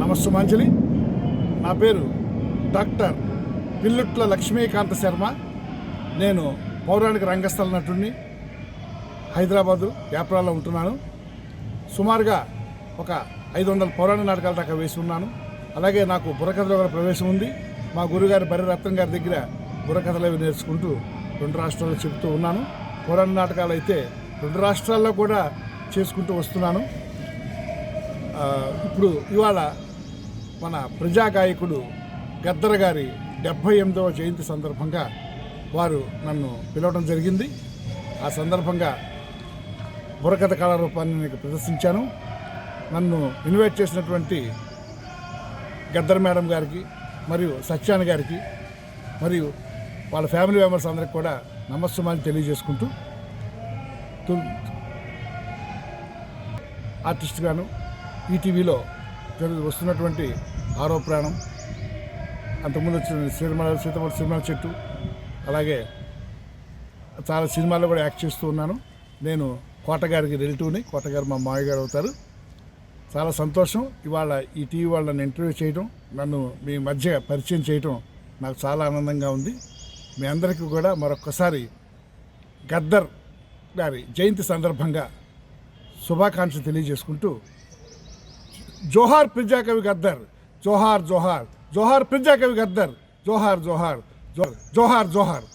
నమస్సుమాంజలి. నా పేరు డాక్టర్ పిల్లుట్ల లక్ష్మీకాంత శర్మ. నేను పౌరాణిక రంగస్థల నటుడిని. హైదరాబాదు యాప్రాలో ఉంటున్నాను. సుమారుగా ఒక 500 పౌరాణిక నాటకాల దాకా వేసి ఉన్నాను. అలాగే నాకు బుర్రకథలో కూడా ప్రవేశం ఉంది. మా గురుగారు బర్రె రత్నం గారి దగ్గర బుర్రకథలు అవి నేర్చుకుంటూ 2 రాష్ట్రాల్లో చెబుతూ ఉన్నాను. పౌరాణిక నాటకాలు అయితే 2 రాష్ట్రాల్లో కూడా చేసుకుంటూ వస్తున్నాను. ఇప్పుడు ఇవాళ మన ప్రజాగాయకుడు గద్దర్ గారి 78వ జయంతి సందర్భంగా వారు నన్ను పిలవడం జరిగింది. ఆ సందర్భంగా బుర్రకథ కళారూపాన్ని నేను ప్రదర్శించాను. నన్ను ఇన్వైట్ చేసినటువంటి గద్దర్ మేడం గారికి మరియు సత్యాన్ గారికి మరియు వాళ్ళ ఫ్యామిలీ మెంబర్స్ అందరికి కూడా నమస్సుమాన్ని తెలియజేసుకుంటూ ఆర్టిస్ట్గాను ఈటీవీలో వస్తున్నటువంటి ఆరో ప్రాణం, అంతకుముందు వచ్చిన సీతమల సినిమాల చెట్టు, అలాగే చాలా సినిమాల్లో కూడా యాక్ట్ చేస్తూ ఉన్నాను. నేను కోటగారికి రిలేటివ్ని. కోటగారు మా మావయ్య గారు అవుతారు. చాలా సంతోషం. ఇవాళ ఈ టీవీ వాళ్ళు నన్ను ఇంటర్వ్యూ చేయడం, నన్ను మీ మధ్య పరిచయం చేయడం నాకు చాలా ఆనందంగా ఉంది. మీ అందరికీ కూడా మరొక్కసారి గద్దర్ గారి జయంతి సందర్భంగా శుభాకాంక్షలు తెలియజేసుకుంటూ, జోహార్ ప్రజాకవి గద్దర్, జోహార్ జోహార్, జోహార్ ప్రజాకవి గద్దర్, జోహార్ జోహార్, జోహార్ జోహార్.